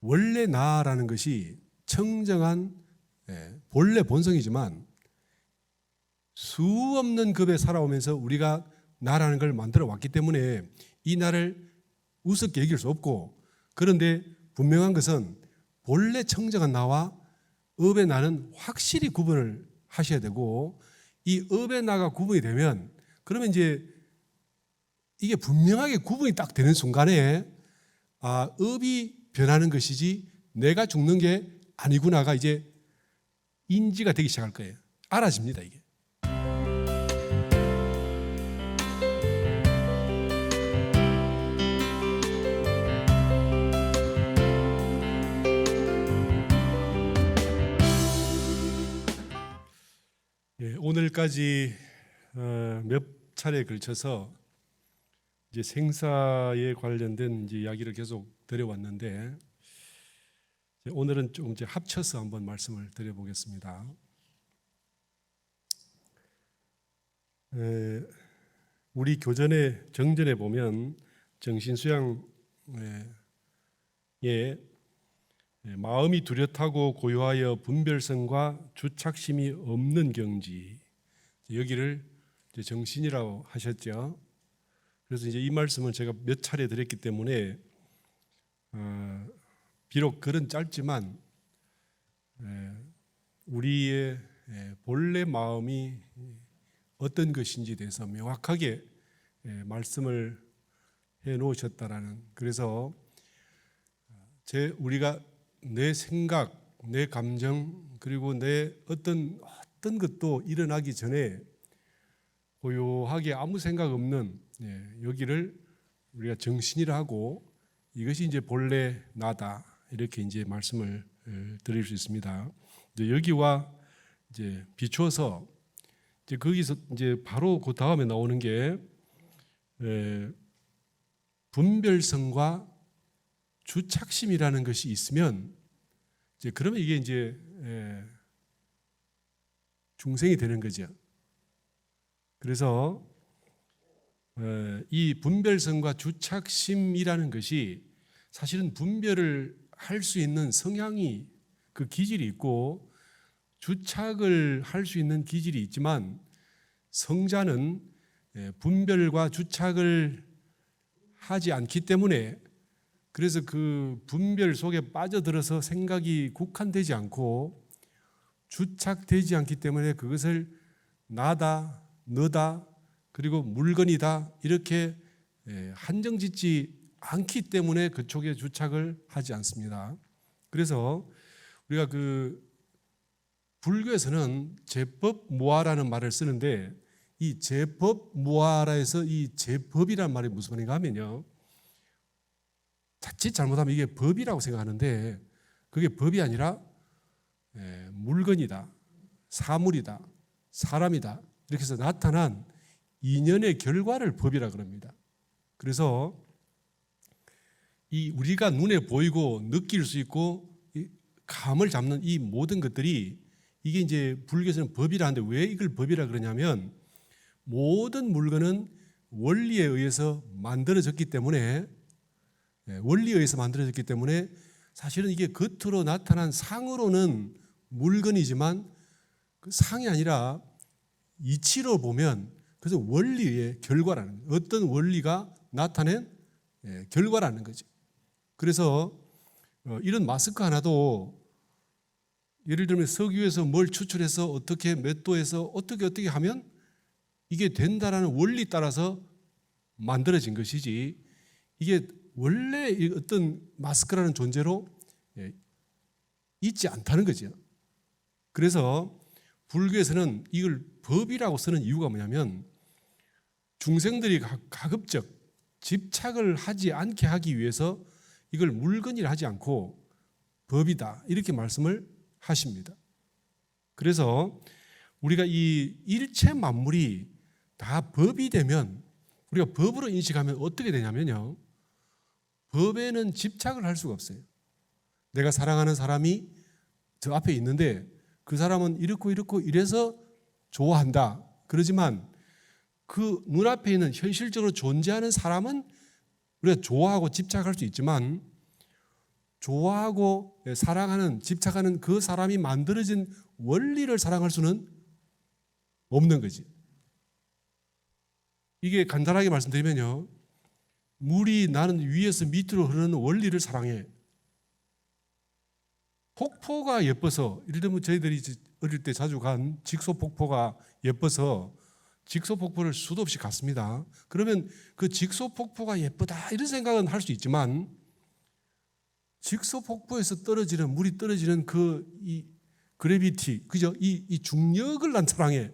원래 나라는 것이 청정한 본래 본성이지만 수 없는 급에 살아오면서 우리가 나라는 걸 만들어 왔기 때문에 이 나를 우습게 여길 수 없고, 그런데 분명한 것은 본래 청정한 나와 업의 나는 확실히 구분을 하셔야 되고, 이 업의 나가 구분이 되면 그러면 이제 이게 분명하게 구분이 딱 되는 순간에 업이 변하는 것이지 내가 죽는 게 아니구나가 이제 인지가 되기 시작할 거예요. 알아집니다, 이게. 오늘까지 몇 차례에 걸쳐서 이제 생사에 관련된 이제 이야기를 계속 드려왔는데, 오늘은 좀 이제 합쳐서 한번 말씀을 드려보겠습니다. 우리 교전의 정전에 보면 정신수양에 마음이 뚜렷하고 고요하여 분별성과 주착심이 없는 경지, 여기를 이제 정신이라고 하셨죠. 그래서 이제 이 말씀은 제가 몇 차례 드렸기 때문에 비록 글은 짧지만 우리의 본래 마음이 어떤 것인지에 대해서 명확하게 말씀을 해 놓으셨다라는, 그래서 우리가 내 생각, 내 감정, 그리고 내 어떤 것도 일어나기 전에 고요하게 아무 생각 없는 여기를 우리가 정신이라 하고, 이것이 이제 본래 나다, 이렇게 이제 말씀을 드릴 수 있습니다. 이제 여기와 이제 비추어서 이제 거기서 이제 바로 그 다음에 나오는 게 분별성과 주착심이라는 것이 있으면 이제 그러면 이게 이제 중생이 되는 거죠. 그래서 이 분별성과 주착심이라는 것이 사실은 분별을 할 수 있는 성향이, 그 기질이 있고 주착을 할 수 있는 기질이 있지만, 성자는 분별과 주착을 하지 않기 때문에, 그래서 그 분별 속에 빠져들어서 생각이 국한되지 않고 주착되지 않기 때문에 그것을 나다, 너다, 그리고 물건이다 이렇게 한정짓지 않기 때문에 그쪽에 주착을 하지 않습니다. 그래서 우리가 그 불교에서는 제법무아라는 말을 쓰는데, 이 제법무아라에서 이 제법이라는 말이 무슨 말인가 하면요, 자칫 잘못하면 이게 법이라고 생각하는데 그게 법이 아니라 물건이다, 사물이다, 사람이다, 이렇게 해서 나타난 인연의 결과를 법이라 그럽니다. 그래서 이 우리가 눈에 보이고 느낄 수 있고 감을 잡는 이 모든 것들이, 이게 이제 불교에서는 법이라 하는데 왜 이걸 법이라 그러냐면, 모든 물건은 원리에 의해서 만들어졌기 때문에, 원리에 의해서 만들어졌기 때문에 사실은 이게 겉으로 나타난 상으로는 물건이지만 그 상이 아니라 이치로 보면 그래서 원리의 결과라는, 어떤 원리가 나타낸 결과라는 거죠. 그래서 이런 마스크 하나도 예를 들면 석유에서 뭘 추출해서 어떻게 몇 도에서 어떻게 하면 이게 된다라는 원리 따라서 만들어진 것이지, 이게 원래 어떤 마스크라는 존재로 있지 않다는 거죠. 그래서 불교에서는 이걸 법이라고 쓰는 이유가 뭐냐면, 중생들이 가급적 집착을 하지 않게 하기 위해서 이걸 물건이라 하지 않고 법이다, 이렇게 말씀을 하십니다. 그래서 우리가 이 일체 만물이 다 법이 되면, 우리가 법으로 인식하면 어떻게 되냐면요, 법에는 집착을 할 수가 없어요. 내가 사랑하는 사람이 저 앞에 있는데 그 사람은 이렇고 이래서 좋아한다, 그러지만 그 눈앞에 있는 현실적으로 존재하는 사람은 우리가 좋아하고 집착할 수 있지만, 좋아하고 사랑하는, 집착하는 그 사람이 만들어진 원리를 사랑할 수는 없는 거지. 이게 간단하게 말씀드리면요, 물이 나는 위에서 밑으로 흐르는 원리를 사랑해. 폭포가 예뻐서, 예를 들면 저희들이 어릴 때 자주 간 직소 폭포가 예뻐서 직소 폭포를 수도 없이 갔습니다. 그러면 그 직소 폭포가 예쁘다 이런 생각은 할 수 있지만, 직소 폭포에서 떨어지는, 물이 떨어지는 이 그래비티, 그죠? 이 중력을 난 사랑해.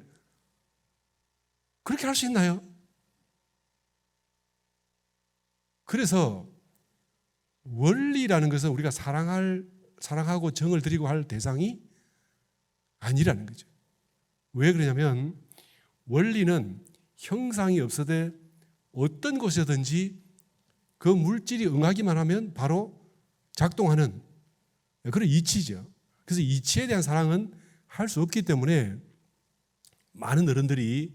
그렇게 할 수 있나요? 그래서 원리라는 것은 우리가 사랑하고 정을 들이고 할 대상이 아니라는 거죠. 왜 그러냐면 원리는 형상이 없어도 어떤 곳에든지 그 물질이 응하기만 하면 바로 작동하는 그런 이치죠. 그래서 이치에 대한 사랑은 할 수 없기 때문에 많은 어른들이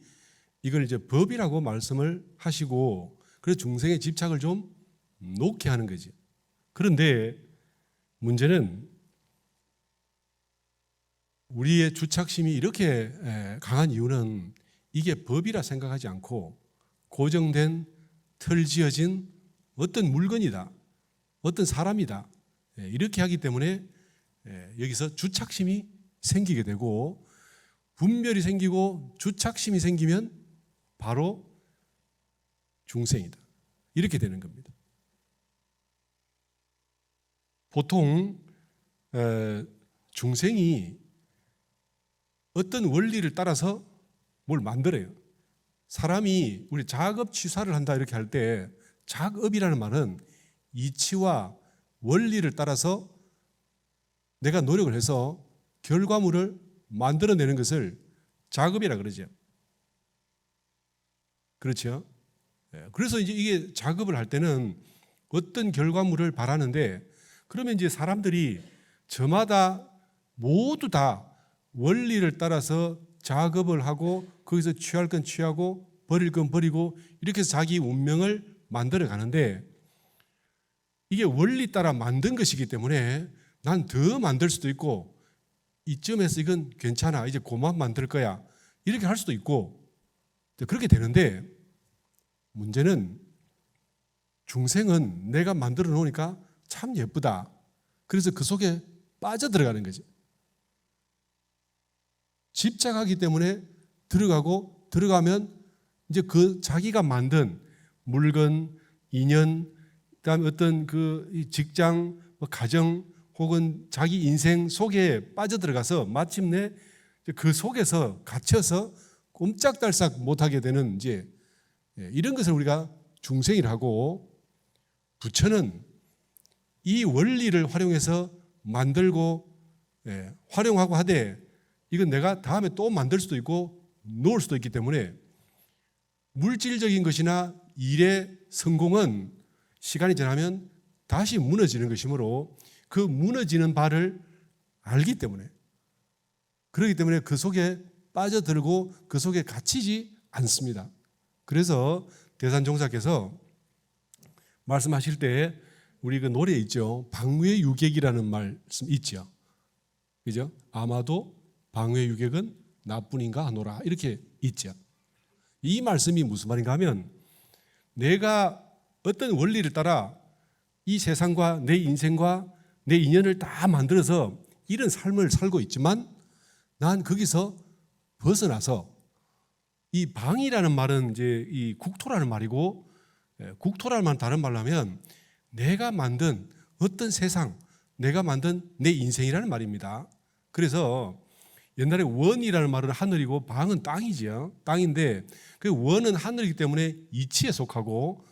이걸 이제 법이라고 말씀을 하시고, 그래서 중생의 집착을 좀 놓게 하는 거죠. 그런데 문제는 우리의 주착심이 이렇게 강한 이유는 이게 법이라 생각하지 않고 고정된 틀 지어진 어떤 물건이다, 어떤 사람이다, 이렇게 하기 때문에 여기서 주착심이 생기게 되고, 분별이 생기고 주착심이 생기면 바로 중생이다, 이렇게 되는 겁니다. 보통 중생이 어떤 원리를 따라서 뭘 만들어요. 사람이 우리 작업 취사를 한다 이렇게 할 때, 작업이라는 말은 이치와 원리를 따라서 내가 노력을 해서 결과물을 만들어내는 것을 작업이라 그러죠. 그렇죠? 그래서 이제 이게 작업을 할 때는 어떤 결과물을 바라는데, 그러면 이제 사람들이 저마다 모두 다 원리를 따라서 작업을 하고 거기서 취할 건 취하고 버릴 건 버리고 이렇게 해서 자기 운명을 만들어 가는데, 이게 원리 따라 만든 것이기 때문에 난 더 만들 수도 있고, 이쯤에서 이건 괜찮아, 이제 그만 만들 거야, 이렇게 할 수도 있고, 그렇게 되는데, 문제는 중생은 내가 만들어 놓으니까 참 예쁘다, 그래서 그 속에 빠져들어가는 거지. 집착하기 때문에 들어가면 이제 그 자기가 만든 물건, 인연, 그다음에 어떤 그 직장, 가정 혹은 자기 인생 속에 빠져들어가서 마침내 그 속에서 갇혀서 꼼짝달싹 못하게 되는 이제 이런 것을 우리가 중생이라고, 부처는 이 원리를 활용해서 만들고 활용하고 하되, 이건 내가 다음에 또 만들 수도 있고 놓을 수도 있기 때문에 물질적인 것이나 일의 성공은 시간이 지나면 다시 무너지는 것이므로 그 무너지는 바를 알기 때문에, 그렇기 때문에 그 속에 빠져들고 그 속에 갇히지 않습니다. 그래서 대산종사께서 말씀하실 때 우리 그 노래 있죠. 방위의 유객이라는 말씀 있죠. 그죠? 아마도 방위의 유객은 나뿐인가 하노라, 이렇게 있죠. 이 말씀이 무슨 말인가 하면, 내가 어떤 원리를 따라 이 세상과 내 인생과 내 인연을 다 만들어서 이런 삶을 살고 있지만, 난 거기서 벗어나서, 이 방이라는 말은 이제 이 국토라는 말이고, 국토라는 말은 다른 말로 하면 내가 만든 어떤 세상, 내가 만든 내 인생이라는 말입니다. 그래서 옛날에 원이라는 말은 하늘이고 방은 땅이죠. 땅인데 그 원은 하늘이기 때문에 이치에 속하고,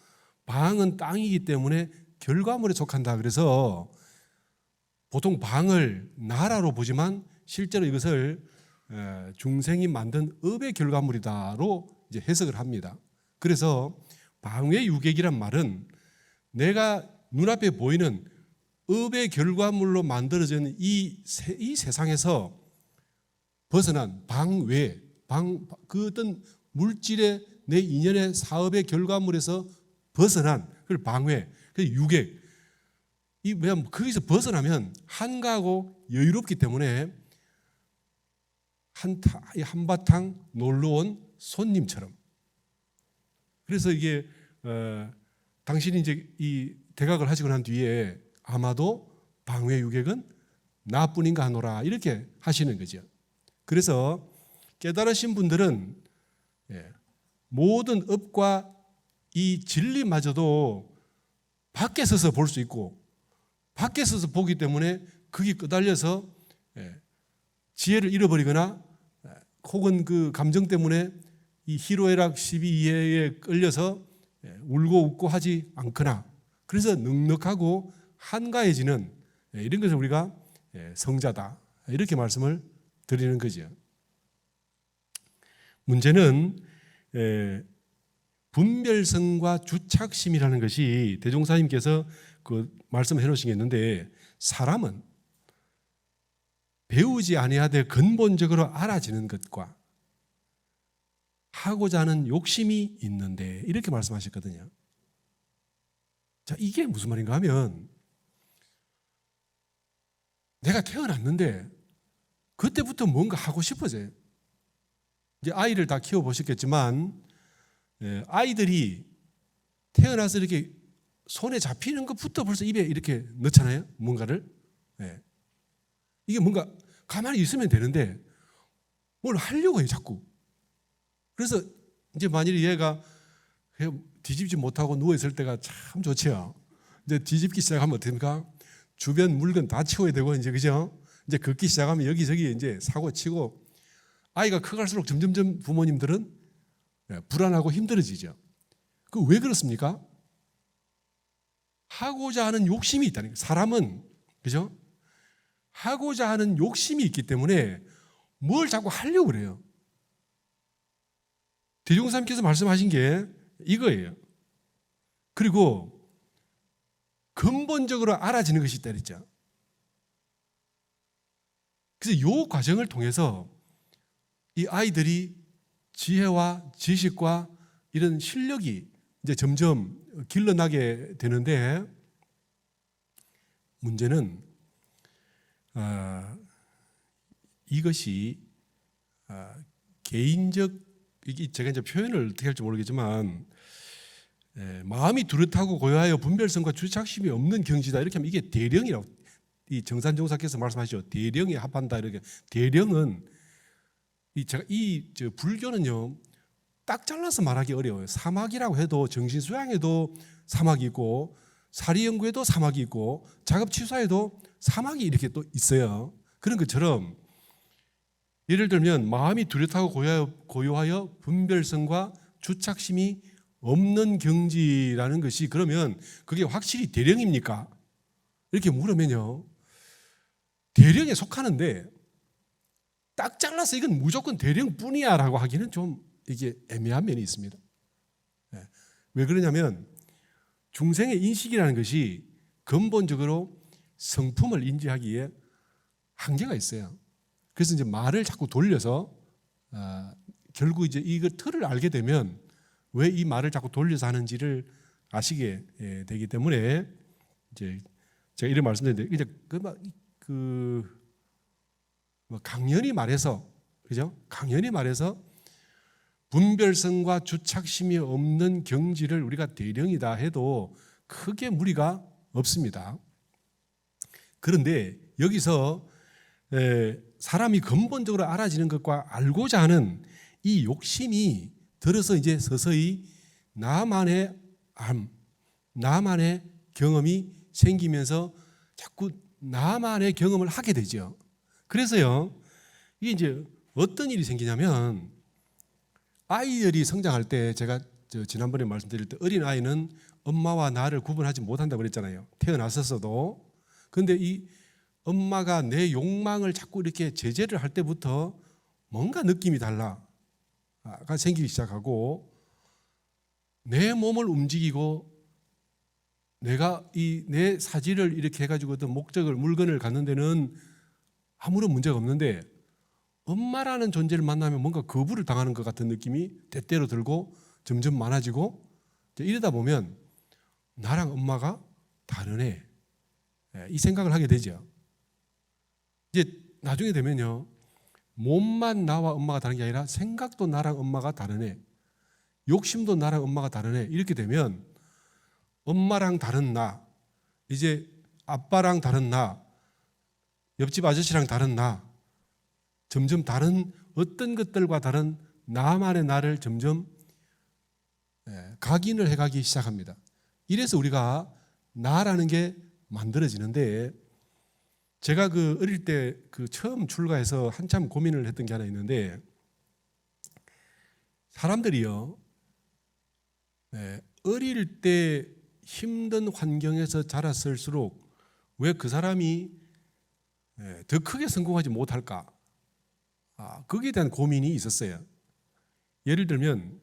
방은 땅이기 때문에 결과물에 속한다. 그래서 보통 방을 나라로 보지만 실제로 이것을 중생이 만든 업의 결과물이다로 이제 해석을 합니다. 그래서 방위의 유객이란 말은 내가 눈앞에 보이는 업의 결과물로 만들어진 이 세상에서 벗어난 방외, 그 어떤 물질의 내 인연의 사업의 결과물에서 벗어난 그걸 방외, 그 유객, 왜냐하면 거기서 벗어나면 한가하고 여유롭기 때문에 한바탕 놀러 온 손님처럼. 그래서 이게 당신이 이제 이 대각을 하시고 난 뒤에 아마도 방회 유객은 나뿐인가 하노라 이렇게 하시는 거죠. 그래서 깨달으신 분들은 모든 업과 이 진리마저도 밖에 서서 볼 수 있고 밖에 서서 보기 때문에 거기 끄달려서 지혜를 잃어버리거나 혹은 그 감정 때문에 이 희로애락 12이해에 끌려서 울고 웃고 하지 않거나 그래서 넉넉하고 한가해지는 이런 것을 우리가 성자다 이렇게 말씀을 드리는 거죠. 문제는 분별성과 주착심이라는 것이 대종사님께서 그 말씀해 놓으신 게 있는데 사람은 배우지 아니하되 근본적으로 알아지는 것과 하고자 하는 욕심이 있는데 이렇게 말씀하셨거든요. 자, 이게 무슨 말인가 하면 내가 태어났는데 그때부터 뭔가 하고 싶어져요. 이제 아이를 다 키워보셨겠지만 아이들이 태어나서 이렇게 손에 잡히는 것부터 벌써 입에 이렇게 넣잖아요. 뭔가를. 이게 뭔가 가만히 있으면 되는데 뭘 하려고 해요 자꾸. 그래서 이제 만일 얘가 뒤집지 못하고 누워있을 때가 참 좋죠. 이제 뒤집기 시작하면 어떻습니까? 주변 물건 다 치워야 되고 이제 그죠? 이제 걷기 시작하면 여기저기 이제 사고 치고 아이가 커갈수록 점점점 부모님들은 불안하고 힘들어지죠. 그 왜 그렇습니까? 하고자 하는 욕심이 있다는 거예요. 사람은 그죠? 하고자 하는 욕심이 있기 때문에 뭘 자꾸 하려고 그래요. 대종사님께서 말씀하신 게 이거예요. 그리고 근본적으로 알아지는 것이 있다 그랬죠. 그래서 이 과정을 통해서 이 아이들이 지혜와 지식과 이런 실력이 이제 점점 길러나게 되는데 문제는 이것이 개인적 제가 이제 표현을 어떻게 할지 모르겠지만 마음이 뚜렷하고 고요하여 분별성과 주착심이 없는 경지다 이렇게 하면 이게 대령이라고 이 정산종사께서 말씀하시죠. 대령에 합한다 이렇게. 대령은 저 불교는요 딱 잘라서 말하기 어려워요. 사막이라고 해도 정신수양에도 사막이 있고 사리연구에도 사막이 있고 작업치유사에도 사막이 이렇게 또 있어요. 그런 것처럼 예를 들면 마음이 뚜렷하고 고요하여 분별성과 주착심이 없는 경지라는 것이 그러면 그게 확실히 대령입니까? 이렇게 물으면요 대령에 속하는데 딱 잘라서 이건 무조건 대령뿐이야 라고 하기는 좀 이게 애매한 면이 있습니다. 왜 그러냐면 중생의 인식이라는 것이 근본적으로 성품을 인지하기에 한계가 있어요. 그래서 이제 말을 자꾸 돌려서 결국 이제 이 틀을 알게 되면 왜 이 말을 자꾸 돌려서 하는지를 아시게 되기 때문에 이제 제가 이런 말씀드렸는데 이제 강연히 말해서 그죠? 강연히 말해서 분별성과 주착심이 없는 경지를 우리가 대령이다 해도 크게 무리가 없습니다. 그런데 여기서 사람이 근본적으로 알아지는 것과 알고자 하는 이 욕심이 들어서 이제 서서히 나만의 암, 나만의 경험이 생기면서 자꾸 나만의 경험을 하게 되죠. 그래서요, 이게 이제 어떤 일이 생기냐면 아이들이 성장할 때 제가 지난번에 말씀드릴 때 어린 아이는 엄마와 나를 구분하지 못한다고 그랬잖아요. 태어났었어도. 그런데 이 엄마가 내 욕망을 자꾸 이렇게 제재를 할 때부터 뭔가 느낌이 달라가 생기기 시작하고 내 몸을 움직이고 내가 내 사지를 이렇게 해가지고 어떤 목적을 물건을 갖는 데는 아무런 문제가 없는데 엄마라는 존재를 만나면 뭔가 거부를 당하는 것 같은 느낌이 때때로 들고 점점 많아지고 이러다 보면 나랑 엄마가 다르네. 이 생각을 하게 되죠. 이제 나중에 되면요, 몸만 나와 엄마가 다른 게 아니라 생각도 나랑 엄마가 다르네, 욕심도 나랑 엄마가 다르네, 이렇게 되면 엄마랑 다른 나, 이제 아빠랑 다른 나, 옆집 아저씨랑 다른 나, 점점 다른 어떤 것들과 다른 나만의 나를 점점 각인을 해가기 시작합니다. 이래서 우리가 나라는 게 만들어지는데, 제가 그 어릴 때 그 처음 출가해서 한참 고민을 했던 게 하나 있는데, 사람들이요, 어릴 때 힘든 환경에서 자랐을수록 왜 그 사람이 더 크게 성공하지 못할까? 거기에 대한 고민이 있었어요. 예를 들면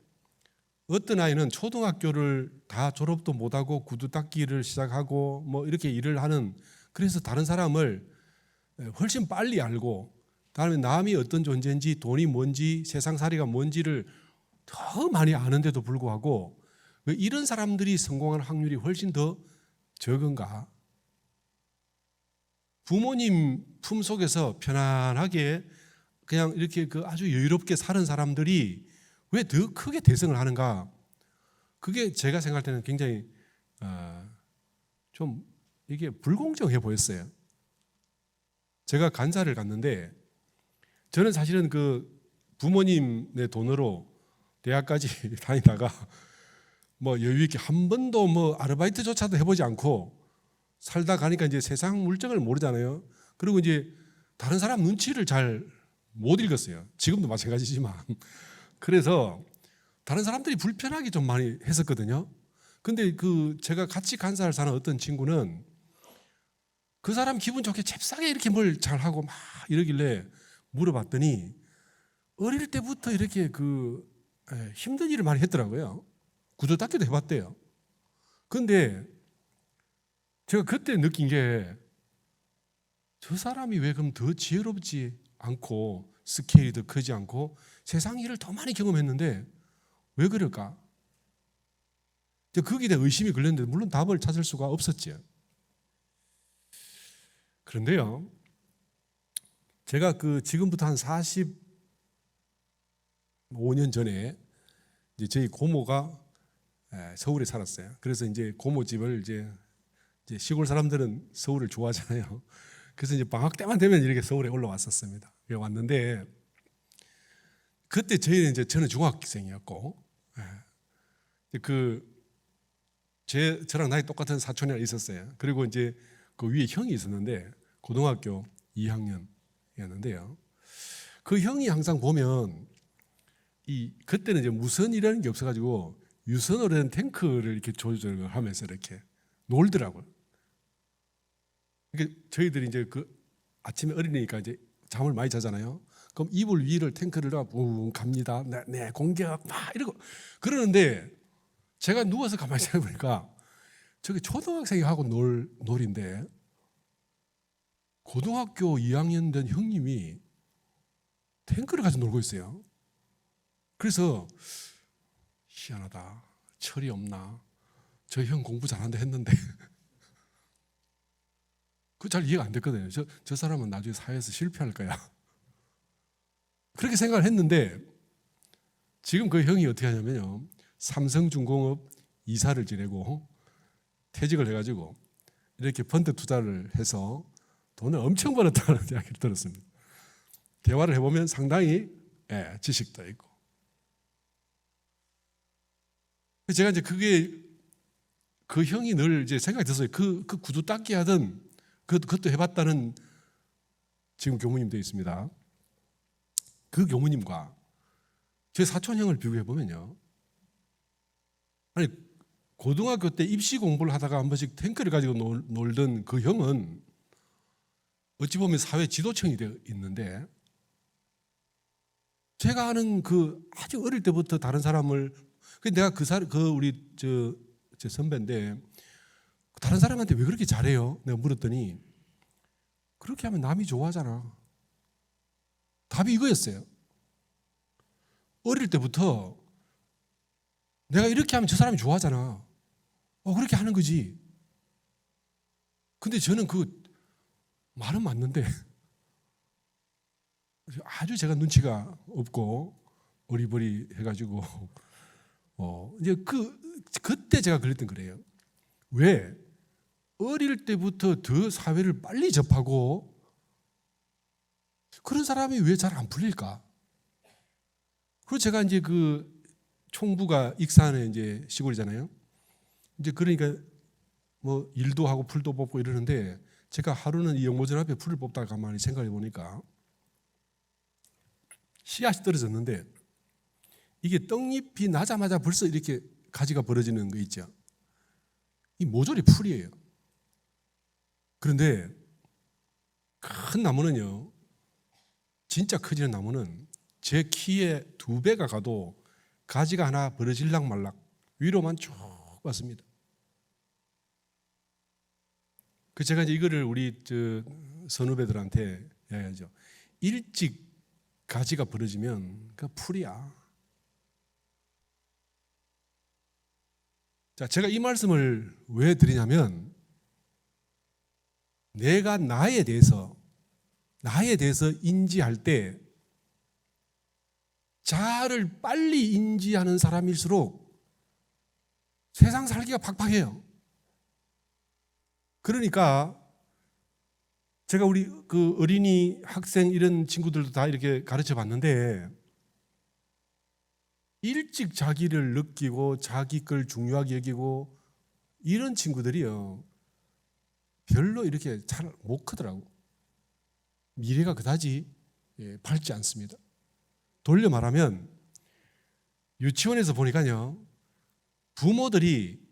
어떤 아이는 초등학교를 다 졸업도 못하고 구두 닦기를 시작하고 뭐 이렇게 일을 하는, 그래서 다른 사람을 훨씬 빨리 알고, 다음에 남이 어떤 존재인지, 돈이 뭔지, 세상살이가 뭔지를 더 많이 아는데도 불구하고 왜 이런 사람들이 성공하는 확률이 훨씬 더 적은가? 부모님 품속에서 편안하게 그냥 이렇게 그 아주 여유롭게 사는 사람들이 왜 더 크게 대성을 하는가? 그게 제가 생각할 때는 굉장히 좀 이게 불공정해 보였어요. 제가 간사를 갔는데, 저는 사실은 그 부모님의 돈으로 대학까지 다니다가 뭐 여유 있게 한 번도 뭐 아르바이트조차도 해보지 않고 살다 가니까 이제 세상 물정을 모르잖아요. 그리고 이제 다른 사람 눈치를 잘 못 읽었어요. 지금도 마찬가지지만. 그래서 다른 사람들이 불편하게 좀 많이 했었거든요. 근데 그 제가 같이 간사를 사는 어떤 친구는 그 사람 기분 좋게 잽싸게 이렇게 뭘 잘하고 막 이러길래 물어봤더니 어릴 때부터 이렇게 그 힘든 일을 많이 했더라고요. 구두 닦기도 해봤대요. 근데 제가 그때 느낀 게, 저 사람이 왜 그럼 더 지혜롭지 않고 스케일이 더 크지 않고 세상 일을 더 많이 경험했는데 왜 그럴까? 거기에 대해 의심이 걸렸는데 물론 답을 찾을 수가 없었죠. 그런데요, 제가 그 지금부터 한 45년 전에 이제 저희 고모가 서울에 살았어요. 그래서 이제 고모 집을 이제 시골 사람들은 서울을 좋아하잖아요. 그래서 이제 방학 때만 되면 이렇게 서울에 올라왔었습니다. 왔는데 그때 저는 중학생이었고, 저랑 나이 똑같은 사촌이 하나 있었어요. 그리고 이제 그 위에 형이 있었는데 고등학교 2학년이었는데요. 그 형이 항상 보면 그때는 이제 무선이라는 게 없어가지고 유선으로 된 탱크를 이렇게 조절을 하면서 이렇게 놀더라고요. 그러니까 저희들이 이제 그 아침에 어린이니까 이제 잠을 많이 자잖아요. 그럼 이불 위를 탱크를 붕 갑니다. 네, 공격 막 이러고 그러는데, 제가 누워서 가만히 생각해보니까 저게 초등학생이 하고 놀인데 고등학교 2학년 된 형님이 탱크를 가지고 놀고 있어요. 그래서 희한하다, 철이 없나, 저 형 공부 잘한다 했는데 그 잘 이해가 안 됐거든요. 저 사람은 나중에 사회에서 실패할 거야, 그렇게 생각을 했는데, 지금 그 형이 어떻게 하냐면요, 삼성중공업 이사를 지내고 퇴직을 해가지고 이렇게 펀드 투자를 해서 돈을 엄청 벌었다는 이야기를 들었습니다. 대화를 해보면 상당히 지식도 있고. 제가 이제 그 형이 늘 이제 생각이 들었어요. 그 구두 닦기 하던 그것도 해봤다는 지금 교무님도 있습니다. 그 교무님과 제 사촌 형을 비교해 보면요, 아니 고등학교 때 입시 공부를 하다가 한 번씩 탱크를 가지고 놀던 그 형은 어찌 보면 사회 지도층이 되어 있는데, 제가 아는 그 아주 어릴 때부터 다른 사람을, 내가 우리 제 선배인데 다른 사람한테 왜 그렇게 잘해요? 내가 물었더니 그렇게 하면 남이 좋아하잖아. 답이 이거였어요. 어릴 때부터 내가 이렇게 하면 저 사람이 좋아하잖아. 그렇게 하는 거지. 근데 저는 그 말은 맞는데 아주 제가 눈치가 없고 어리버리 해가지고 이제 그때 제가 그랬던 거래요. 왜? 어릴 때부터 더 사회를 빨리 접하고 그런 사람이 왜 잘 안 풀릴까? 그리고 제가 이제 그 총부가 익산에 이제 시골이잖아요. 이제 그러니까 뭐 일도 하고 풀도 뽑고 이러는데 제가 하루는 이 연못전 앞에 풀을 뽑다가 가만히 생각해 보니까 씨앗이 떨어졌는데 이게 떡잎이 나자마자 벌써 이렇게 가지가 벌어지는 거 있죠. 이 모조리 풀이에요. 그런데 큰 나무는요, 진짜 커지는 나무는 제 키의 2배가 가도 가지가 하나 벌어질락 말락 위로만 쭉 왔습니다. 그 제가 이제 이거를 우리 선후배들한테 해야죠. 일찍 가지가 벌어지면 그 풀이야. 자, 제가 이 말씀을 왜 드리냐면 내가 나에 대해서 인지할 때 자아를 빨리 인지하는 사람일수록 세상 살기가 팍팍해요. 그러니까 제가 우리 그 어린이 학생 이런 친구들도 다 이렇게 가르쳐 봤는데 일찍 자기를 느끼고 자기 걸 중요하게 여기고 이런 친구들이요 별로 이렇게 잘 못 크더라고. 미래가 그다지 밝지 않습니다. 돌려 말하면 유치원에서 보니까요 부모들이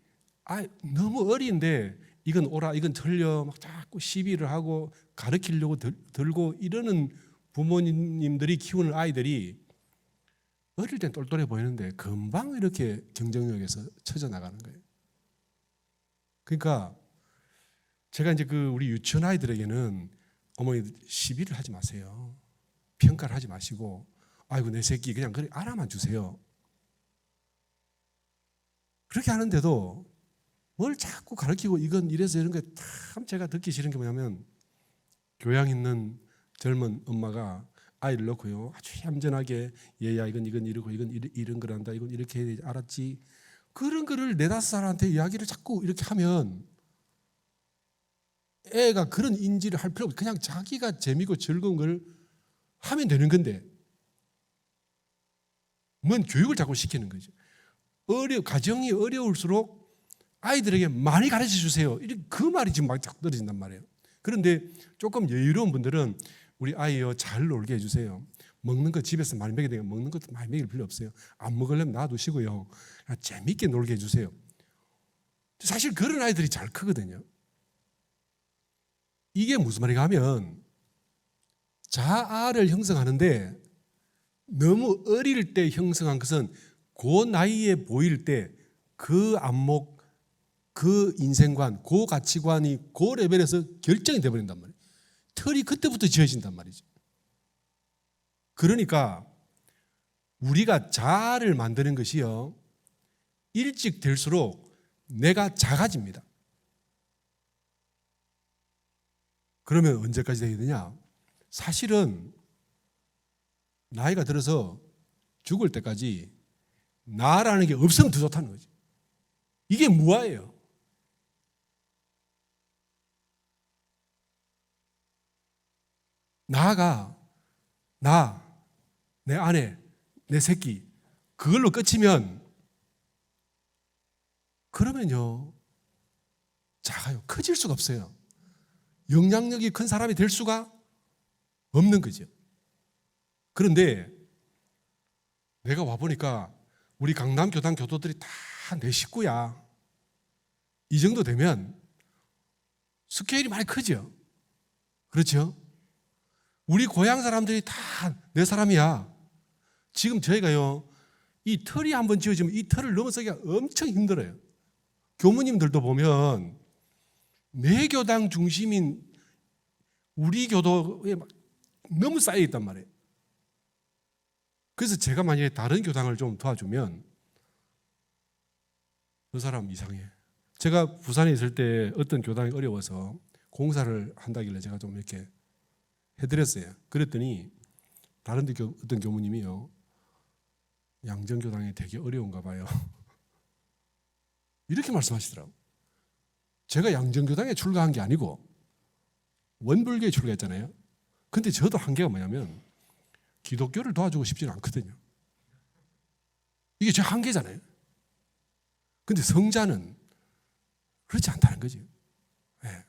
너무 어린데 이건 옳아 이건 틀려 막 자꾸 시비를 하고 가르치려고 들고 이러는 부모님들이 키우는 아이들이 어릴 땐 똘똘해 보이는데 금방 이렇게 경쟁력에서 쳐져 나가는 거예요. 그러니까 제가 이제 우리 유치원 아이들에게는 어머니 시비를 하지 마세요. 평가를 하지 마시고 아이고 내 새끼 그냥 그래 알아만 주세요. 그렇게 하는데도 뭘 자꾸 가르치고 이건 이래서 이런 게 참 제가 듣기 싫은 게 뭐냐면 교양 있는 젊은 엄마가 아이를 놓고요 아주 얌전하게 얘야 이건 이러고 이건 이런 거란다 이건 이렇게 해야 되지 알았지 그런 거를 4-5살한테 이야기를 자꾸 이렇게 하면 애가 그런 인지를 할 필요 없고 그냥 자기가 재미고 즐거운 걸 하면 되는 건데 뭔 교육을 자꾸 시키는 거죠. 가정이 어려울수록 아이들에게 많이 가르쳐 주세요. 그 말이 지금 막 자꾸 떨어진단 말이에요. 그런데 조금 여유로운 분들은 우리 아이요 잘 놀게 해주세요. 먹는 거 집에서 많이 먹여야 되니까 먹는 것도 많이 먹일 필요 없어요. 안 먹으려면 놔두시고요. 그냥 재밌게 놀게 해주세요. 사실 그런 아이들이 잘 크거든요. 이게 무슨 말인가 하면 자아를 형성하는데 너무 어릴 때 형성한 것은 그 나이에 보일 때 그 안목, 그 인생관, 그 가치관이 그 레벨에서 결정이 되어버린단 말이에요. 틀이 그때부터 지어진단 말이죠. 그러니까 우리가 자아를 만드는 것이요 일찍 될수록 내가 작아집니다. 그러면 언제까지 되게 되냐? 사실은 나이가 들어서 죽을 때까지 나라는 게 없으면 더 좋다는 거지. 이게 무아예요. 나가 내 아내, 내 새끼 그걸로 끝이면 그러면요 작아요. 커질 수가 없어요. 영향력이 큰 사람이 될 수가 없는 거죠. 그런데 내가 와보니까 우리 강남교당 교도들이 다 내 식구야. 이 정도 되면 스케일이 많이 크죠. 그렇죠? 우리 고향 사람들이 다 내 사람이야. 지금 저희가요 이 틀이 한번 지어지면 이 틀을 넘어서기가 엄청 힘들어요. 교무님들도 보면 내 교당 중심인 우리 교도에 막 너무 쌓여 있단 말이에요. 그래서 제가 만약에 다른 교당을 좀 도와주면 그 사람 이상해. 제가 부산에 있을 때 어떤 교당이 어려워서 공사를 한다길래 제가 좀 이렇게 해드렸어요. 그랬더니 다른 데 어떤 교무님이요, 양정교당이 되게 어려운가 봐요. 이렇게 말씀하시더라고요. 제가 양정교당에 출가한 게 아니고 원불교에 출가했잖아요. 근데 저도 한계가 뭐냐면 기독교를 도와주고 싶지는 않거든요. 이게 제 한계잖아요. 근데 성자는 그렇지 않다는 거죠. 네.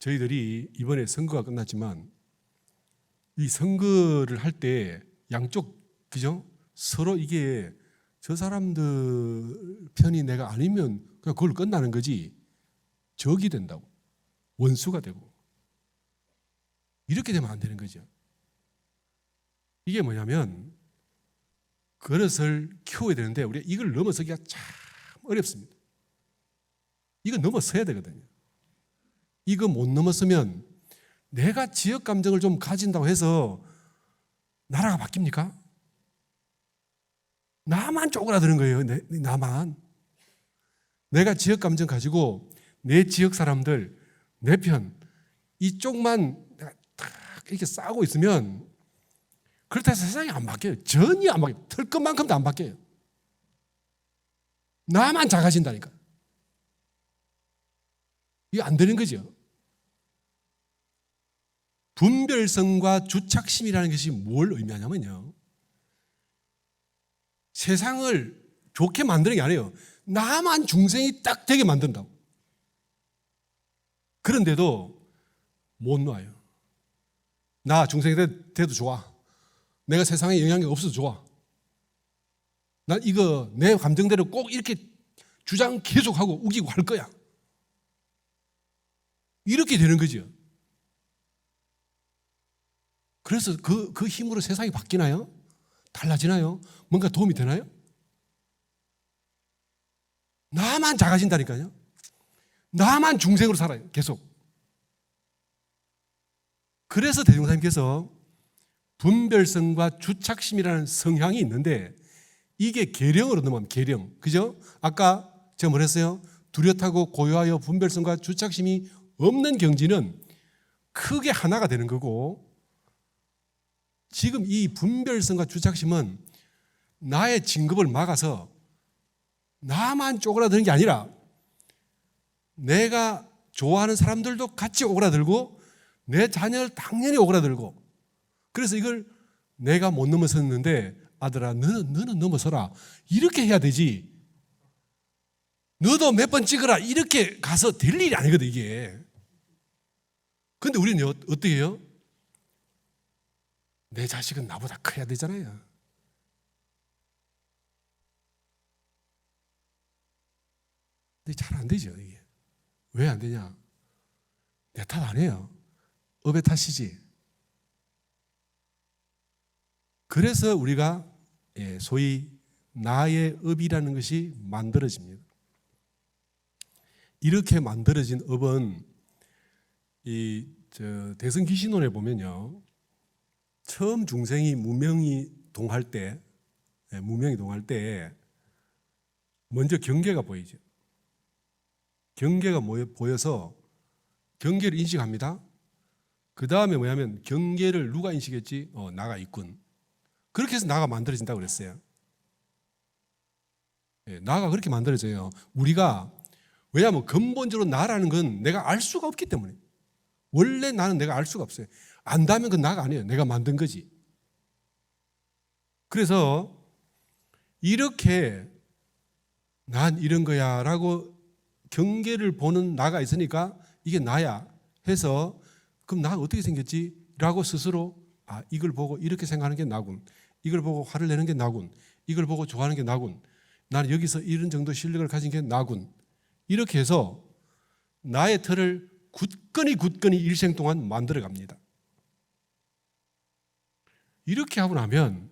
저희들이 이번에 선거가 끝났지만 이 선거를 할 때 양쪽, 그죠? 서로 이게 저 사람들 편이 내가 아니면 그냥 그걸 끝나는 거지, 적이 된다고, 원수가 되고, 이렇게 되면 안 되는 거죠. 이게 뭐냐면 그릇을 키워야 되는데 우리가 이걸 넘어서기가 참 어렵습니다. 이거 넘어서야 되거든요. 이거 못 넘어서면 내가 지역 감정을 좀 가진다고 해서 나라가 바뀝니까? 나만 쪼그라드는 거예요. 나만. 내가 지역 감정 가지고 내 지역 사람들, 내 편, 이쪽만 내가 딱 이렇게 싸고 있으면 그렇다 해서 세상이 안 바뀌어요. 전혀 안 바뀌어요. 털 것만큼도 안 바뀌어요. 나만 작아진다니까. 이게 안 되는 거죠. 분별성과 주착심이라는 것이 뭘 의미하냐면요, 세상을 좋게 만드는 게 아니에요. 나만 중생이 딱 되게 만든다고. 그런데도 못 놔요. 나 중생이 돼도 좋아. 내가 세상에 영향력 없어도 좋아. 난 이거 내 감정대로 꼭 이렇게 주장 계속하고 우기고 할 거야. 이렇게 되는 거죠. 그래서 그 힘으로 세상이 바뀌나요? 달라지나요? 뭔가 도움이 되나요? 나만 작아진다니까요. 나만 중생으로 살아요. 계속. 그래서 대종사님께서 분별성과 주착심이라는 성향이 있는데 이게 계령으로 넘어가면 계령. 그죠? 아까 제가 뭐랬어요? 뚜렷하고 고요하여 분별성과 주착심이 없는 경지는 크게 하나가 되는 거고, 지금 이 분별성과 주착심은 나의 진급을 막아서 나만 쪼그라드는 게 아니라 내가 좋아하는 사람들도 같이 오그라들고 내 자녀를 당연히 오그라들고, 그래서 이걸 내가 못 넘어섰는데 아들아 너는 넘어서라 이렇게 해야 되지, 너도 몇 번 찍어라 이렇게 가서 될 일이 아니거든 이게. 근데 우리는 어떻게 해요? 내 자식은 나보다 커야 되잖아요. 근데 잘 안 되죠 이게. 왜 안 되냐? 내 탓 아니에요. 업의 탓이지. 그래서 우리가 소위 나의 업이라는 것이 만들어집니다. 이렇게 만들어진 업은 대승기신론에 보면요, 처음 중생이 무명이 동할 때 먼저 경계가 보이죠. 경계가 보여서 경계를 인식합니다. 그 다음에 뭐냐면 경계를 누가 인식했지? 나가 있군. 그렇게 해서 나가 만들어진다고 그랬어요. 나가 그렇게 만들어져요. 우리가, 왜냐하면 근본적으로 나라는 건 내가 알 수가 없기 때문에. 원래 나는 내가 알 수가 없어요. 안다면 그건 나가 아니에요. 내가 만든 거지. 그래서 이렇게 난 이런 거야 라고 경계를 보는 나가 있으니까 이게 나야 해서, 그럼 나가 어떻게 생겼지? 라고 스스로 이걸 보고 이렇게 생각하는 게 나군, 이걸 보고 화를 내는 게 나군, 이걸 보고 좋아하는 게 나군, 나는 여기서 이런 정도 실력을 가진 게 나군, 이렇게 해서 나의 틀을 굳건히 일생 동안 만들어 갑니다. 이렇게 하고 나면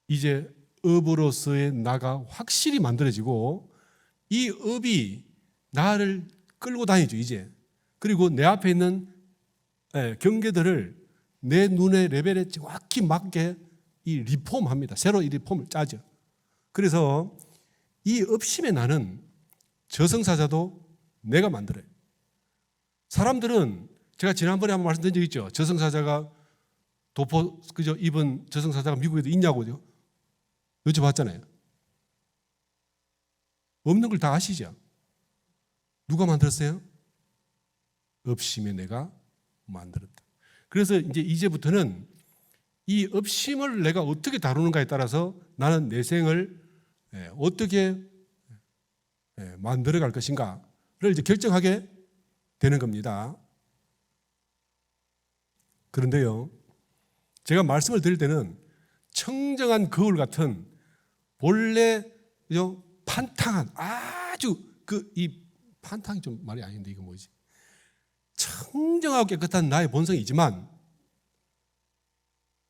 이제 업으로서의 나가 확실히 만들어지고 이 업이 나를 끌고 다니죠 이제. 그리고 내 앞에 있는 경계들을 내 눈의 레벨에 정확히 맞게 이 리폼합니다. 새로 이 리폼을 짜죠. 그래서 이 업심의 나는 저승사자도 내가 만들어요. 사람들은 제가 지난번에 한번 말씀드린 적 있죠. 저승사자가 도포 그죠 입은 저승사자가 미국에도 있냐고요. 여쭤봤잖아요. 없는 걸 다 아시죠? 누가 만들었어요? 없심에 내가 만들었다. 그래서 이제부터는 이 없심을 내가 어떻게 다루는가에 따라서 나는 내 생을 어떻게 만들어갈 것인가를 이제 결정하게 되는 겁니다. 그런데요, 제가 말씀을 드릴 때는 청정한 거울 같은 본래 판탕한 아주 이 판탕이 좀 말이 아닌데 이거 뭐지? 청정하고 깨끗한 나의 본성이지만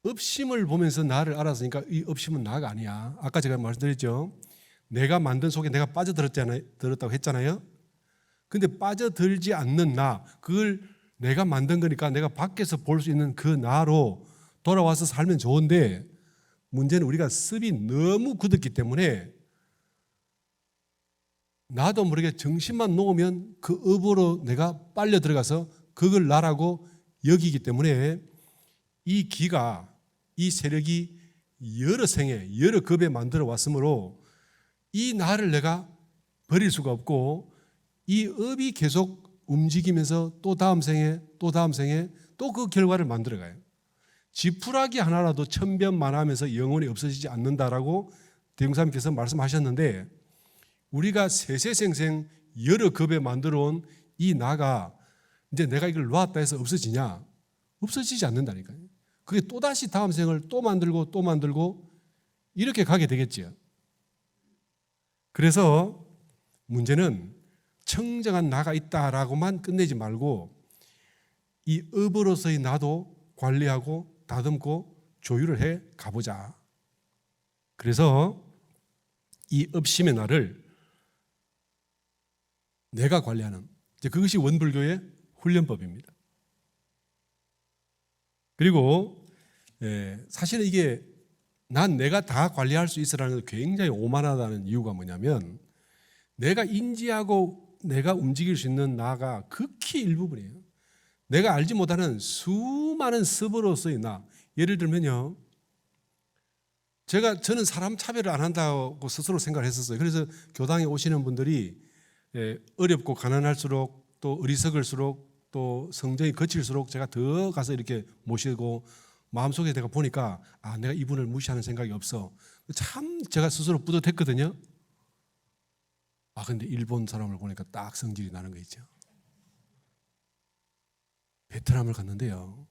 없심을 보면서 나를 알았으니까 이 없심은 나가 아니야. 아까 제가 말씀드렸죠. 내가 만든 속에 내가 빠져들었다고 했잖아요. 근데 빠져들지 않는 나, 그걸 내가 만든 거니까 내가 밖에서 볼 수 있는 그 나로 돌아와서 살면 좋은데 문제는 우리가 습이 너무 굳었기 때문에 나도 모르게 정신만 놓으면 그 업으로 내가 빨려 들어가서 그걸 나라고 여기기 때문에 이 기가, 이 세력이 여러 생에 여러 급에 만들어 왔으므로 이 나를 내가 버릴 수가 없고 이 업이 계속 움직이면서 또 다음 생에 또 다음 생에 또 그 결과를 만들어가요. 지푸라기 하나라도 천변만하면서 영원히 없어지지 않는다라고 대종사님께서 말씀하셨는데 우리가 세세생생 여러 급에 만들어 온 이 나가 이제 내가 이걸 놨다 해서 없어지냐? 없어지지 않는다니까요. 그게 또다시 다음 생을 또 만들고 또 만들고 이렇게 가게 되겠지요. 그래서 문제는 청정한 나가 있다라고만 끝내지 말고 이 업으로서의 나도 관리하고 다듬고 조율을 해 가보자. 그래서 이 업심의 나를 내가 관리하는 그것이 원불교의 훈련법입니다. 그리고 사실은 이게 내가 다 관리할 수 있으라는 게 굉장히 오만하다는 이유가 뭐냐면 내가 인지하고 내가 움직일 수 있는 나가 극히 일부분이에요. 내가 알지 못하는 수많은 습으로서의 나. 예를 들면요, 저는 사람 차별을 안 한다고 스스로 생각을 했었어요. 그래서 교당에 오시는 분들이 어렵고 가난할수록 또 어리석을수록 또 성정이 거칠수록 제가 더 가서 이렇게 모시고 마음속에 내가 보니까 내가 이분을 무시하는 생각이 없어. 참 제가 스스로 뿌듯했거든요. 근데 일본 사람을 보니까 딱 성질이 나는 거 있죠. 베트남을 갔는데요.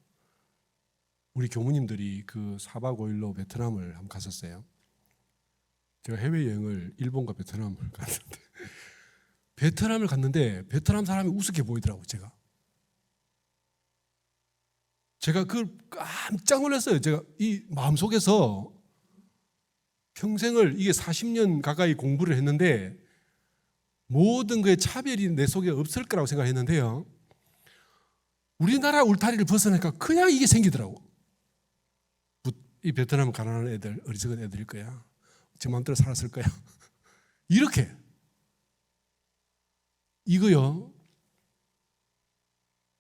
우리 교무님들이 그 4박 5일로 베트남을 한번 갔었어요. 제가 해외여행을 일본과 베트남을 갔는데 베트남 사람이 우습게 보이더라고요. 제가 그걸 깜짝 놀랐어요. 제가 이 마음속에서 평생을 이게 40년 가까이 공부를 했는데 모든 그의 차별이 내 속에 없을 거라고 생각했는데요. 우리나라 울타리를 벗어나니까 그냥 이게 생기더라고. 이 베트남 가난한 애들, 어리석은 애들일 거야. 제 마음대로 살았을 거야. 이렇게. 이거요.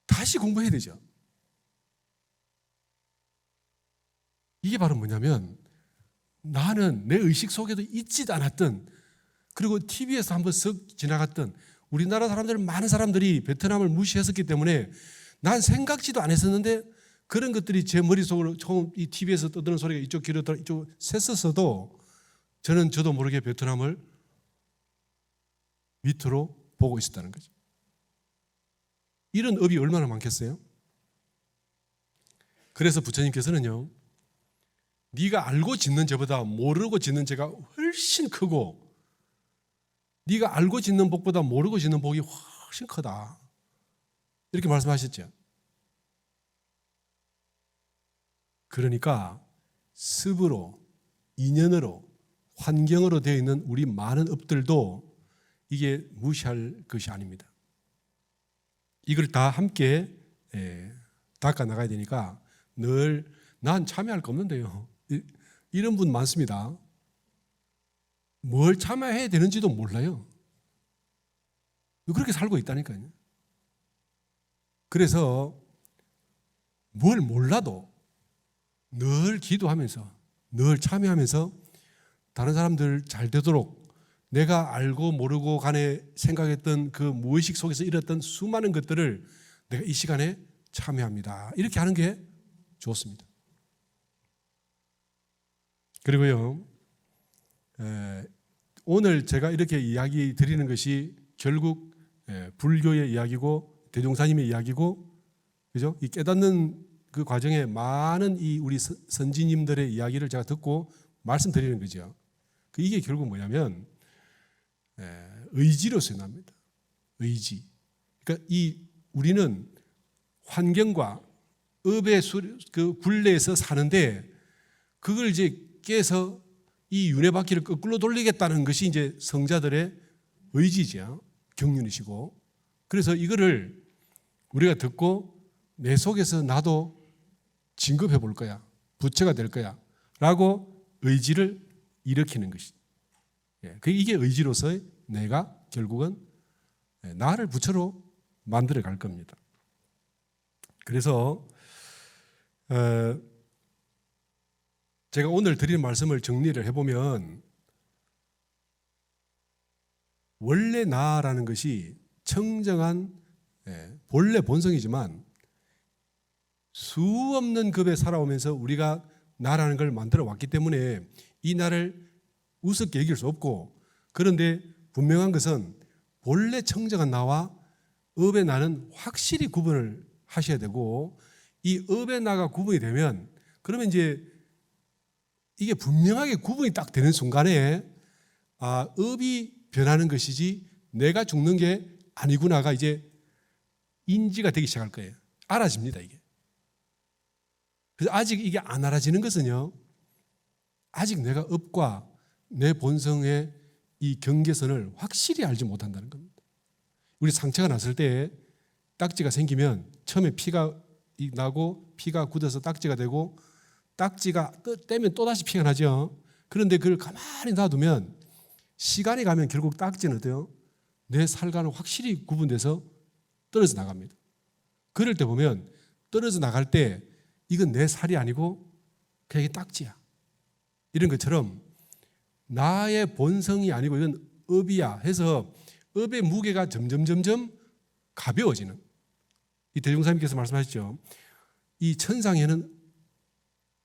다시 공부해야 되죠. 이게 바로 뭐냐면 나는 내 의식 속에도 있지도 않았던 그리고 TV에서 한번 쓱 지나갔던 우리나라 사람들 많은 사람들이 베트남을 무시했었기 때문에 난 생각지도 안 했었는데 그런 것들이 제 머릿속으로 처음 이 TV에서 떠드는 소리가 이쪽 귀로 들어 이쪽 샜었어도 저도 모르게 베트남을 밑으로 보고 있었다는 거죠. 이런 업이 얼마나 많겠어요? 그래서 부처님께서는요, 네가 알고 짓는 죄보다 모르고 짓는 죄가 훨씬 크고 네가 알고 짓는 복보다 모르고 짓는 복이 훨씬 크다. 이렇게 말씀하셨죠. 그러니까 습으로, 인연으로, 환경으로 되어 있는 우리 많은 업들도 이게 무시할 것이 아닙니다. 이걸 다 함께 닦아 나가야 되니까 늘 난 참여할 거 없는데요. 이런 분 많습니다. 뭘 참여해야 되는지도 몰라요. 그렇게 살고 있다니까요. 그래서 뭘 몰라도 늘 기도하면서 늘 참여하면서 다른 사람들 잘 되도록 내가 알고 모르고 간에 생각했던 그 무의식 속에서 일었던 수많은 것들을 내가 이 시간에 참여합니다. 이렇게 하는 게 좋습니다. 그리고요, 오늘 제가 이렇게 이야기 드리는 것이 결국 불교의 이야기고 대종사님의 이야기고, 그죠? 이 깨닫는 그 과정에 많은 이 우리 선지님들의 이야기를 제가 듣고 말씀드리는 거죠. 이게 결국 뭐냐면 의지로서 납니다. 의지. 그러니까 우리는 환경과 업의 그 굴레에서 사는데 그걸 이제 깨서 이 윤회바퀴를 거꾸로 돌리겠다는 것이 이제 성자들의 의지죠. 경륜이시고. 그래서 이거를 우리가 듣고 내 속에서 나도 진급해 볼 거야. 부처가 될 거야. 라고 의지를 일으키는 것이. 이게 의지로서의 내가 결국은 나를 부처로 만들어 갈 겁니다. 그래서 제가 오늘 드린 말씀을 정리를 해보면 원래 나라는 것이 청정한 본래 본성이지만 수 없는 급에 살아오면서 우리가 나라는 걸 만들어 왔기 때문에 이 나를 우습게 여길 수 없고, 그런데 분명한 것은 본래 청정한 나와 업의 나는 확실히 구분을 하셔야 되고, 이 업의 나가 구분이 되면 그러면 이제 이게 분명하게 구분이 딱 되는 순간에 업이 변하는 것이지 내가 죽는 게 아니구나가 이제 인지가 되기 시작할 거예요. 알아집니다, 이게. 그래서 아직 이게 안 알아지는 것은요, 아직 내가 업과 내 본성의 이 경계선을 확실히 알지 못한다는 겁니다. 우리 상처가 났을 때 딱지가 생기면 처음에 피가 나고 피가 굳어서 딱지가 되고 딱지가 떼면 또다시 피가 나죠. 그런데 그걸 가만히 놔두면 시간이 가면 결국 딱지는 어때요? 내 살과는 확실히 구분돼서 떨어져 나갑니다. 그럴 때 보면 떨어져 나갈 때 이건 내 살이 아니고 그냥 이게 딱지야. 이런 것처럼 나의 본성이 아니고 이건 업이야 해서 업의 무게가 점점 가벼워지는, 이 대종사님께서 말씀하셨죠. 이 천상에는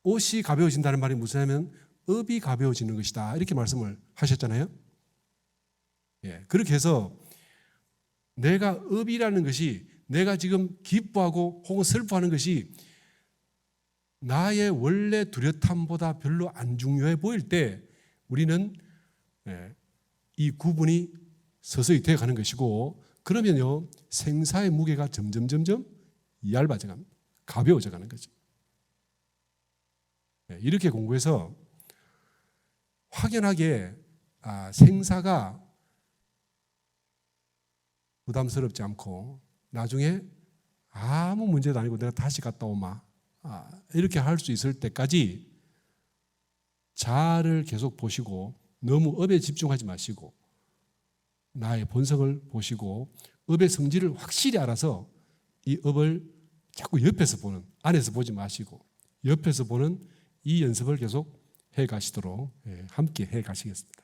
옷이 가벼워진다는 말이 무슨 하면 업이 가벼워지는 것이다, 이렇게 말씀을 하셨잖아요. 그렇게 해서 내가 업이라는 것이 내가 지금 기뻐하고 혹은 슬퍼하는 것이 나의 원래 뚜렷함보다 별로 안 중요해 보일 때 우리는 이 구분이 서서히 되어가는 것이고, 그러면요 생사의 무게가 점점 얇아져 갑니다. 가벼워져 가는 거죠. 이렇게 공부해서 확연하게 생사가 부담스럽지 않고 나중에 아무 문제도 아니고 내가 다시 갔다 오마 이렇게 할 수 있을 때까지 자아를 계속 보시고 너무 업에 집중하지 마시고 나의 본성을 보시고 업의 성질을 확실히 알아서 이 업을 자꾸 옆에서 보는, 안에서 보지 마시고 옆에서 보는 이 연습을 계속 해 가시도록 함께 해 가시겠습니다.